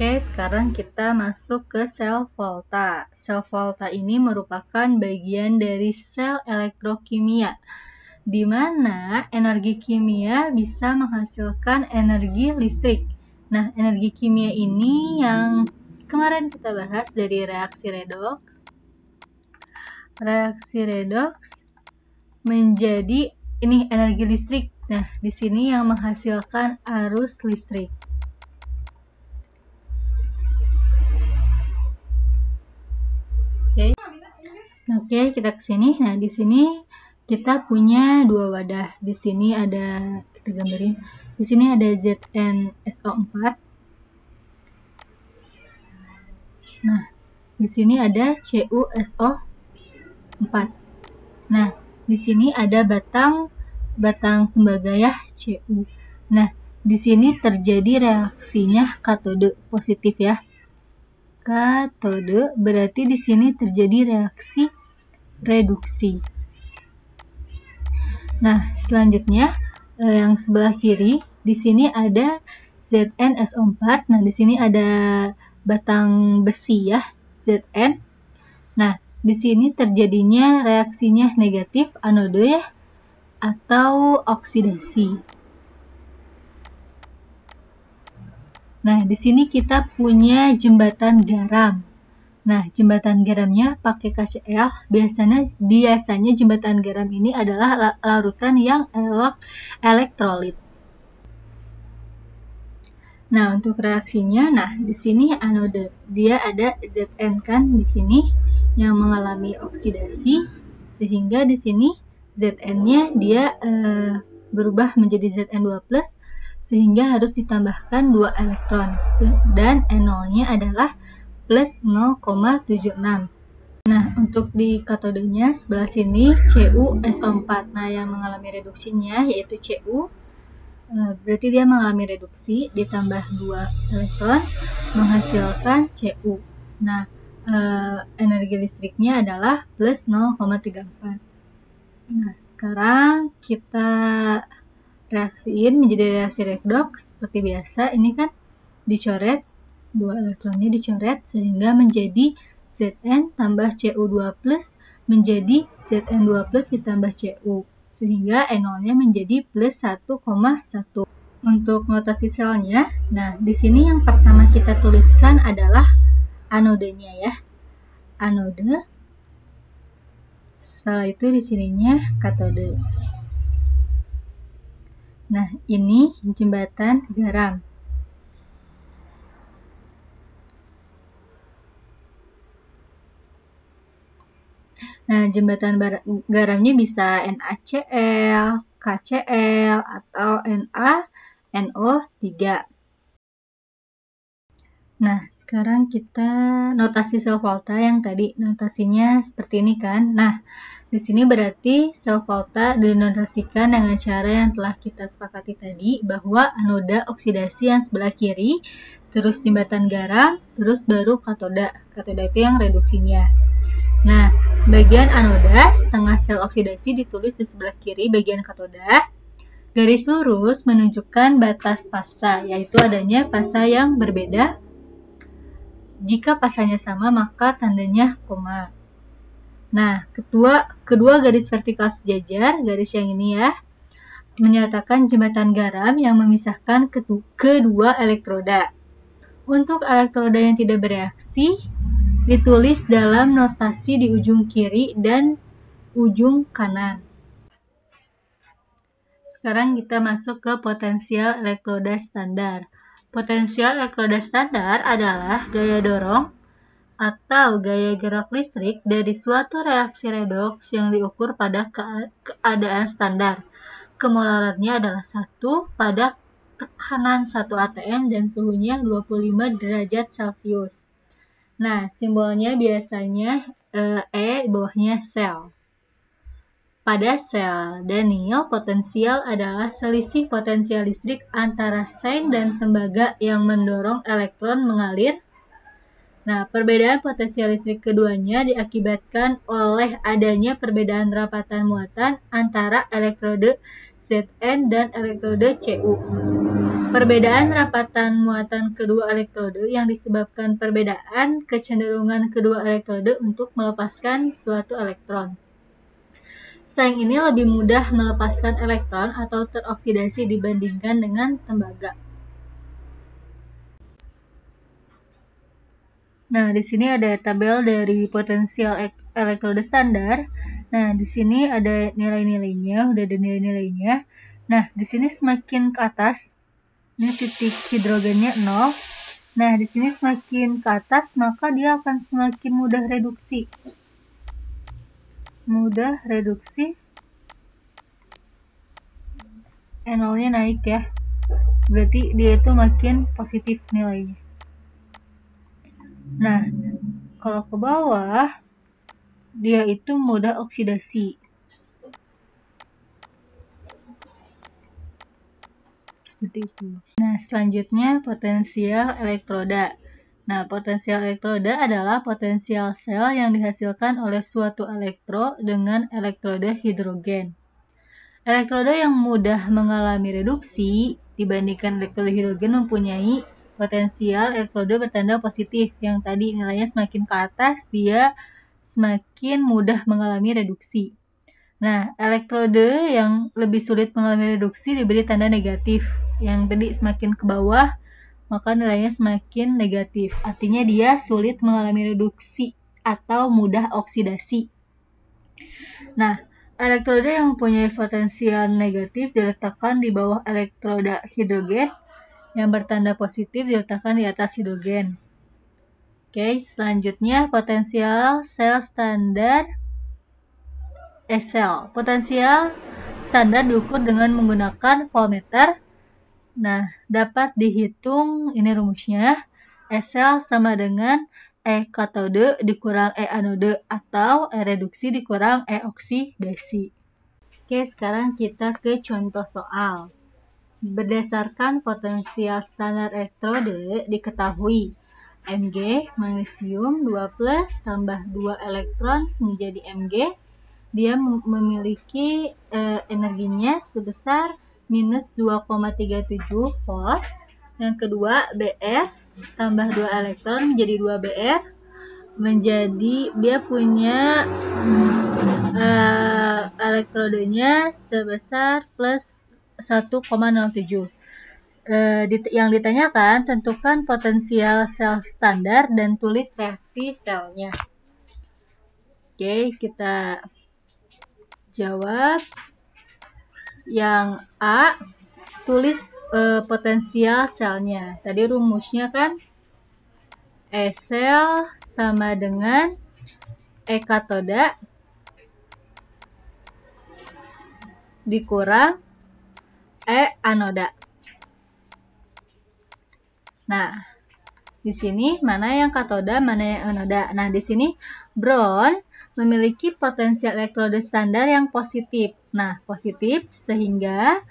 Oke, sekarang kita masuk ke sel volta. Sel volta ini merupakan bagian dari sel elektrokimia, di mana energi kimia bisa menghasilkan energi listrik. Nah, energi kimia ini yang kemarin kita bahas dari reaksi redoks. Reaksi redoks menjadi ini energi listrik. Nah, di sini yang menghasilkan arus listrik. Oke, kita ke sini. Nah, di sini kita punya dua wadah. Di sini ada, kita gambarin. Di sini ada ZnSO4. Nah, di sini ada CuSO4. Nah, di sini ada batang tembaga ya, Cu. Nah, di sini terjadi reaksinya katode positif ya. Katode berarti di sini terjadi reaksi reduksi. Nah, selanjutnya yang sebelah kiri di sini ada ZnSO4. Nah, di sini ada batang besi ya, Zn. Nah, di sini terjadinya reaksinya negatif anode ya, atau oksidasi. Nah, di sini kita punya jembatan garam. Nah, jembatan garamnya pakai KCl. Biasanya jembatan garam ini adalah larutan yang elektrolit. Nah, untuk reaksinya, di sini anode. Dia ada Zn kan di sini yang mengalami oksidasi, sehingga di sini Zn-nya dia berubah menjadi Zn2+, sehingga harus ditambahkan 2 elektron, dan NO-nya adalah plus 0,76. Nah, untuk di katodenya sebelah sini CuSO4. Nah, yang mengalami reduksinya yaitu Cu, berarti dia mengalami reduksi, ditambah 2 elektron menghasilkan Cu. Nah, energi listriknya adalah plus 0,34. Nah, sekarang kita reaksiin menjadi reaksi redoks seperti biasa. Ini kan dicoret, 2 elektronnya dicoret sehingga menjadi Zn tambah Cu2+ menjadi Zn2+ ditambah Cu, sehingga NO-nya menjadi plus 1,1. Untuk notasi selnya, nah di sini yang pertama kita tuliskan adalah anodenya ya, anode. Setelah itu di sininya katode. Nah, ini jembatan garam. Nah, jembatan garamnya bisa NaCl, KCl, atau NaNO3. Nah, sekarang kita notasi sel volta yang tadi notasinya seperti ini kan. Nah, di sini berarti sel volta dinotasikan dengan cara yang telah kita sepakati tadi, bahwa anoda oksidasi yang sebelah kiri, terus jembatan garam, terus baru katoda. Katoda itu yang reduksinya. Nah, bagian anoda setengah sel oksidasi ditulis di sebelah kiri bagian katoda. Garis lurus menunjukkan batas fasa, yaitu adanya fasa yang berbeda. Jika pasanya sama, maka tandanya koma. Nah, kedua garis vertikal sejajar, garis yang ini ya, menyatakan jembatan garam yang memisahkan kedua elektroda. Untuk elektroda yang tidak bereaksi, ditulis dalam notasi di ujung kiri dan ujung kanan. Sekarang kita masuk ke potensial elektroda standar. Potensial elektroda standar adalah gaya dorong atau gaya gerak listrik dari suatu reaksi redoks yang diukur pada keadaan standar. Kemolarannya adalah 1 pada tekanan 1 atm dan suhunya 25 derajat Celcius. Nah, simbolnya biasanya E, bawahnya sel. Pada sel Daniell, potensial adalah selisih potensial listrik antara sein dan tembaga yang mendorong elektron mengalir. Nah, perbedaan potensial listrik keduanya diakibatkan oleh adanya perbedaan rapatan muatan antara elektrode Zn dan elektrode Cu. Perbedaan rapatan muatan kedua elektrode yang disebabkan perbedaan kecenderungan kedua elektrode untuk melepaskan suatu elektron. Seng ini lebih mudah melepaskan elektron atau teroksidasi dibandingkan dengan tembaga. Nah, di sini ada tabel dari potensial elektrode standar. Nah, di sini ada nilai-nilainya, udah ada nilai-nilainya. Nah, di sini semakin ke atas, ini titik hidrogennya 0. Nah, di sini semakin ke atas, maka dia akan semakin mudah reduksi. Mudah reduksi. N0-nya naik ya. Berarti dia itu makin positif nilainya. Nah, kalau ke bawah, dia itu mudah oksidasi. Seperti itu. Nah, selanjutnya potensial elektroda. Nah, potensial elektroda adalah potensial sel yang dihasilkan oleh suatu elektro dengan elektroda hidrogen. Elektroda yang mudah mengalami reduksi dibandingkan elektroda hidrogen mempunyai potensial elektroda bertanda positif. Yang tadi nilainya semakin ke atas, dia semakin mudah mengalami reduksi. Nah, elektrode yang lebih sulit mengalami reduksi diberi tanda negatif. Yang tadi semakin ke bawah, maka nilainya semakin negatif. Artinya dia sulit mengalami reduksi atau mudah oksidasi. Nah, elektroda yang mempunyai potensial negatif diletakkan di bawah elektroda hidrogen, yang bertanda positif diletakkan di atas hidrogen. Oke, selanjutnya potensial sel standar sel. Potensial standar diukur dengan menggunakan voltmeter. Nah, dapat dihitung, ini rumusnya, sel sama dengan E katode dikurang E anode atau E reduksi dikurang E oksidasi. Oke, sekarang kita ke contoh soal. Berdasarkan potensial standar elektrode diketahui Mg magnesium 2+ tambah 2 elektron menjadi Mg. Dia memiliki energinya sebesar minus 2,37 volt. Yang kedua, Br tambah 2 elektron menjadi 2 Br. Menjadi dia punya elektrodenya sebesar plus 1,07. Yang ditanyakan, tentukan potensial sel standar dan tulis reaksi selnya. Oke, kita jawab. Yang A, tulis potensial selnya. Tadi rumusnya kan E sel sama dengan E katoda dikurang E anoda. Nah, di sini mana yang katoda, mana yang anoda. Nah, di sini bron memiliki potensial elektroda standar yang positif. Nah, positif sehingga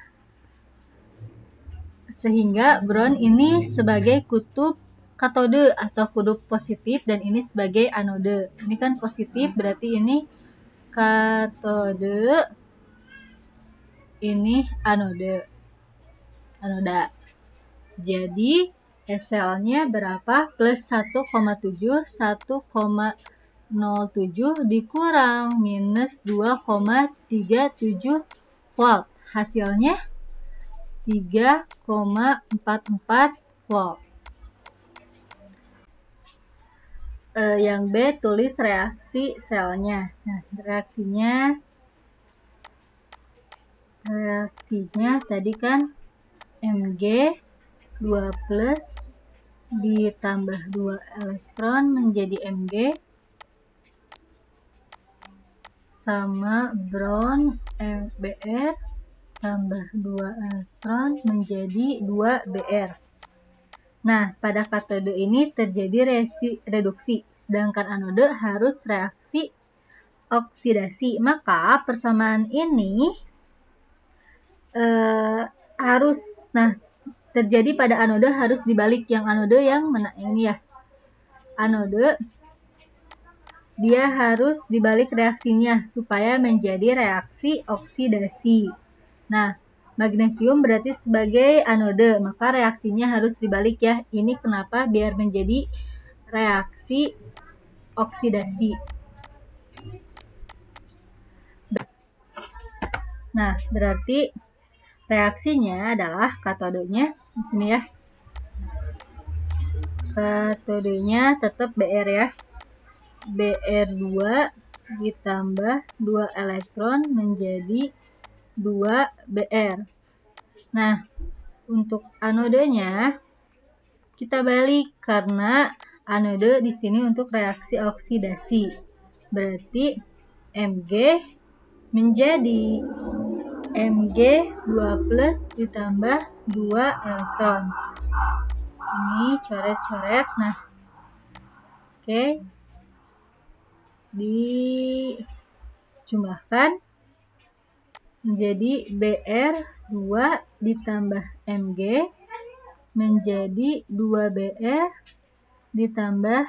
bron ini sebagai kutub katode atau kutub positif dan ini sebagai anode. Ini kan positif, berarti ini katode, ini anode. Anoda. Jadi selnya berapa? Plus 1,7, 1,07 dikurang minus 2,37 volt. Hasilnya 3,44 volt. Yang B, tulis reaksi selnya. Nah, reaksinya tadi kan Mg 2+ ditambah 2 elektron menjadi Mg sama bron Br tambah 2 elektron menjadi 2 Br. Nah, pada katode ini terjadi reduksi, sedangkan anode harus reaksi oksidasi. Maka persamaan ini harus, terjadi pada anode harus dibalik. Yang anode yang mana? Ini ya. Anode, dia harus dibalik reaksinya supaya menjadi reaksi oksidasi. Nah, magnesium berarti sebagai anode, maka reaksinya harus dibalik ya. Ini kenapa? Biar menjadi reaksi oksidasi. Nah, berarti reaksinya adalah katodenya di sini ya. Katodenya tetap Br ya. Br2 ditambah 2 elektron menjadi 2 Br. Nah, untuk anodenya kita balik karena anode di sini untuk reaksi oksidasi. Berarti Mg menjadi Mg2+ ditambah 2 elektron. Ini coret-coret. Nah, oke. Dijumlahkan menjadi Br2 ditambah Mg menjadi 2 Br ditambah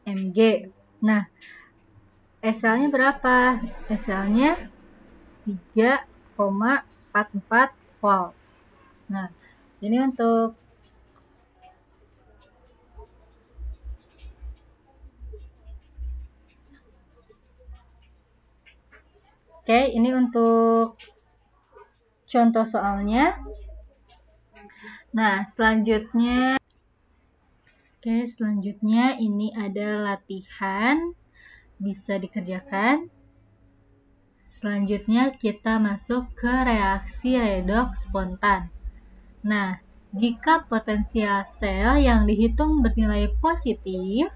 Mg. Nah, SL-nya berapa? SL-nya 3,44 volt. Nah, ini untuk ini untuk contoh soalnya. Nah, selanjutnya ini ada latihan bisa dikerjakan. Selanjutnya kita masuk ke reaksi redoks spontan. Nah, jika potensial sel yang dihitung bernilai positif,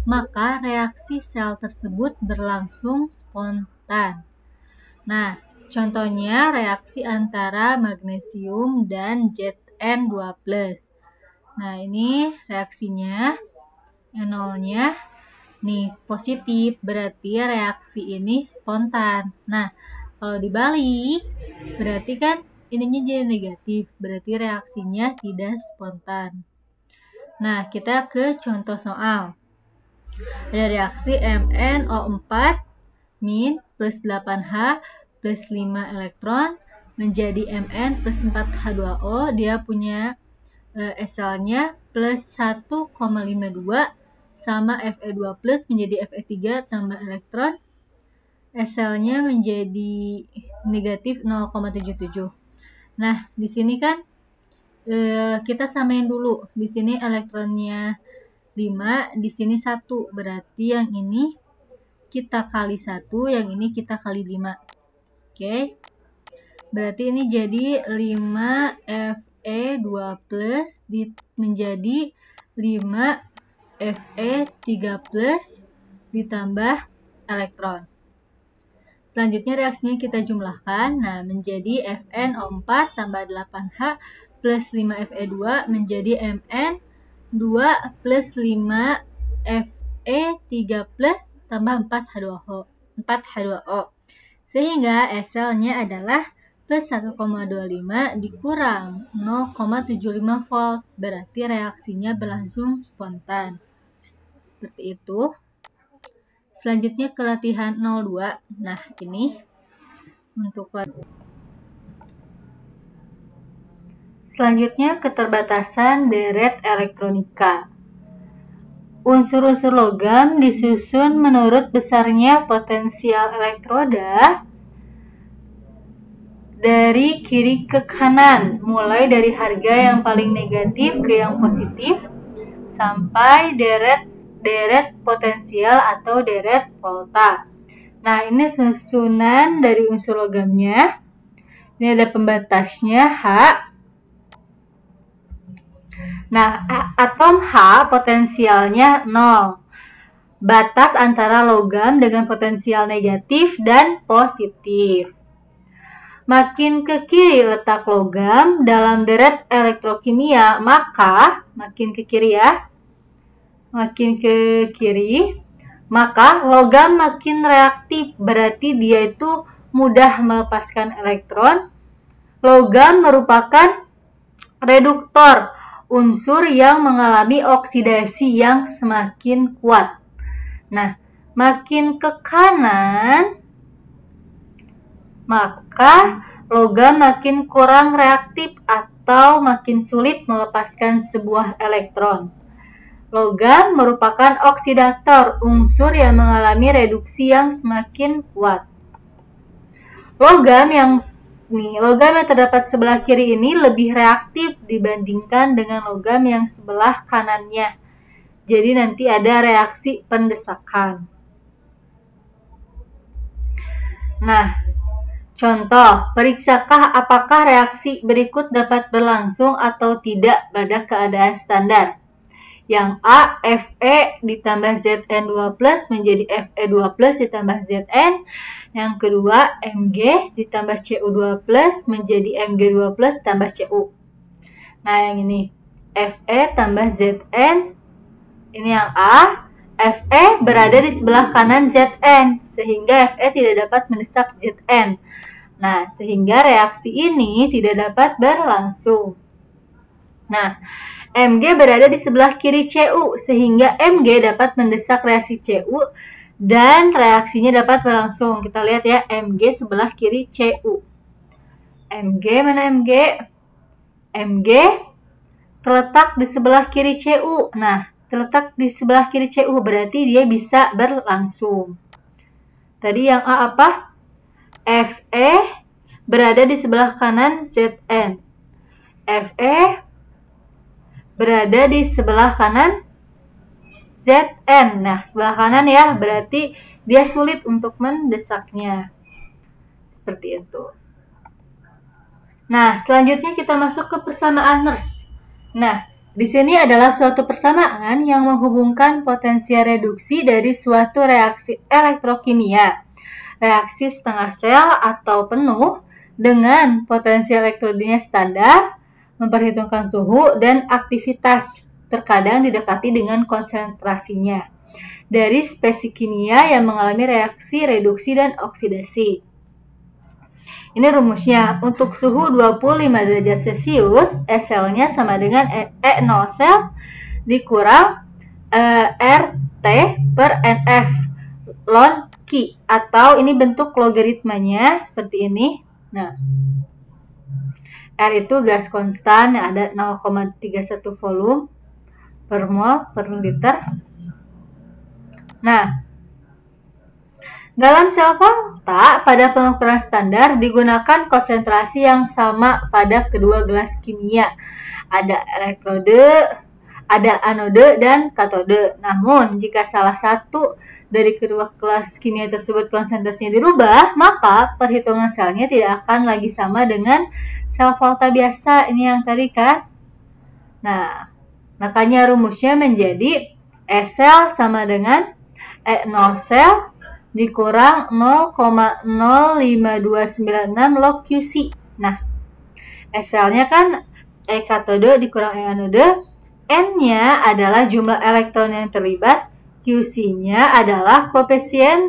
maka reaksi sel tersebut berlangsung spontan. Nah, contohnya reaksi antara magnesium dan Zn2+. Nah, ini reaksinya NO-nya nih positif, berarti reaksi ini spontan. Nah, kalau dibalik, berarti kan ininya jadi negatif, berarti reaksinya tidak spontan. Nah, kita ke contoh soal. Ada reaksi MnO4- plus 8H plus 5 elektron menjadi Mn plus 4H2O. Dia punya SL-nya plus 1,52 sama Fe2 plus menjadi Fe3 tambah elektron. SL-nya menjadi negatif 0,77. Nah, di sini kan kita samain dulu. Di sini elektronnya 5, di sini 1. Berarti yang ini kita kali 1, yang ini kita kali 5. Oke. Berarti ini jadi 5 Fe2 plus menjadi 5 Fe3 plus ditambah elektron. Selanjutnya reaksinya kita jumlahkan. Nah, menjadi FnO4 tambah 8H plus 5 Fe2 menjadi Mn2 plus 5 Fe3 plus tambah 4H2O. Sehingga SL-nya adalah plus 1,25 dikurang 0,75 volt. Berarti reaksinya berlangsung spontan. Seperti itu. Selanjutnya ke latihan 02. Nah, ini untuk selanjutnya keterbatasan deret elektronika. Unsur-unsur logam disusun menurut besarnya potensial elektroda dari kiri ke kanan, mulai dari harga yang paling negatif ke yang positif, sampai deret potensial atau deret volta. Nah, ini susunan dari unsur logamnya. Ini ada pembatasnya H. Nah, atom H potensialnya 0. Batas antara logam dengan potensial negatif dan positif. Makin ke kiri letak logam dalam deret elektrokimia, maka makin ke kiri ya. Makin ke kiri, maka logam makin reaktif, berarti dia itu mudah melepaskan elektron. Logam merupakan reduktor, unsur yang mengalami oksidasi yang semakin kuat. Nah, makin ke kanan, maka logam makin kurang reaktif atau makin sulit melepaskan sebuah elektron. Logam merupakan oksidator, unsur yang mengalami reduksi yang semakin kuat. Logam yang terdapat sebelah kiri ini lebih reaktif dibandingkan dengan logam yang sebelah kanannya. Jadi nanti ada reaksi pendesakan. Nah, contoh, periksakah apakah reaksi berikut dapat berlangsung atau tidak pada keadaan standar. Yang A, Fe ditambah Zn2+ menjadi Fe2+ ditambah Zn. Yang kedua, Mg ditambah Cu2+ menjadi Mg2+ tambah Cu. Nah, yang ini, Fe tambah Zn. Ini yang A. Fe berada di sebelah kanan Zn, sehingga Fe tidak dapat mendesak Zn. Nah, sehingga reaksi ini tidak dapat berlangsung. Nah, Mg berada di sebelah kiri Cu, sehingga Mg dapat mendesak reaksi Cu dan reaksinya dapat berlangsung. Kita lihat ya, Mg sebelah kiri Cu. Mg mana Mg? Mg terletak di sebelah kiri Cu. Nah, terletak di sebelah kiri Cu berarti dia bisa berlangsung. Tadi yang A apa? Fe berada di sebelah kanan Zn. Fe berada di sebelah kanan Zn. Nah, sebelah kanan ya, berarti dia sulit untuk mendesaknya. Seperti itu. Nah, selanjutnya kita masuk ke persamaan Nernst. Nah, di sini adalah suatu persamaan yang menghubungkan potensial reduksi dari suatu reaksi elektrokimia, reaksi setengah sel atau penuh, dengan potensial elektrodinamika standar, memperhitungkan suhu dan aktivitas, terkadang didekati dengan konsentrasinya, dari spesies kimia yang mengalami reaksi reduksi dan oksidasi. Ini rumusnya, untuk suhu 25 derajat Celcius, SL-nya sama dengan E0 sel dikurang RT per NF ln Q, atau ini bentuk logaritmanya seperti ini. Nah, R itu gas konstan yang ada 0,31 volume per mol per liter. Nah, dalam sel volta pada pengukuran standar digunakan konsentrasi yang sama pada kedua gelas kimia. Ada elektrode, ada anode dan katode. Namun, jika salah satu dari kedua kelas kimia tersebut konsentrasinya dirubah, maka perhitungan selnya tidak akan lagi sama dengan sel volta biasa. Ini yang tadi kan? Nah, makanya rumusnya menjadi SL sama dengan E0 sel dikurang 0,05296 log QC. Nah, SL-nya kan E katode dikurang E anode, N-nya adalah jumlah elektron yang terlibat, QC-nya adalah koefisien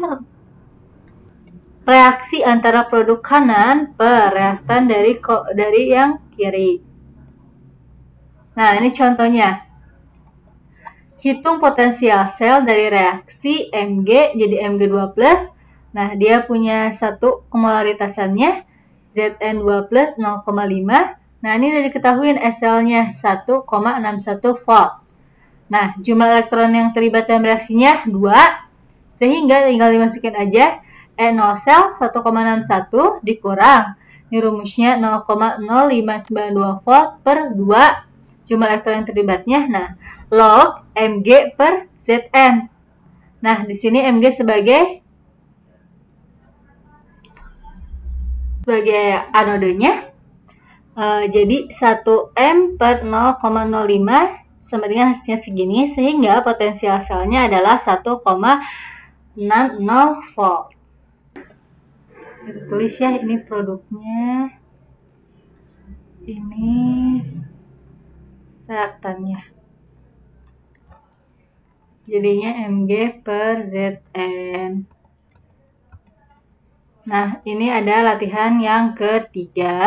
reaksi antara produk kanan per reaktan dari yang kiri. Nah, ini contohnya. Hitung potensial sel dari reaksi Mg jadi Mg2+. Nah, dia punya satu kemolaritasannya Zn2+, 0,5. Nah, ini udah diketahui SL-nya 1,61 volt. Nah, jumlah elektron yang terlibat dalam reaksinya 2, sehingga tinggal dimasukin aja E0 sel 1,61 dikurang. Ini rumusnya 0,0592 volt per 2 jumlah elektron yang terlibatnya. Nah, log Mg per Zn. Nah, di sini Mg sebagai anodenya. Jadi 1M per 0,05 sama dengan hasilnya segini, sehingga potensial selnya adalah 1,60 volt. Kita tulis ya, ini produknya, ini reaktannya. Jadinya Mg per Zn. Nah, ini ada latihan yang ketiga.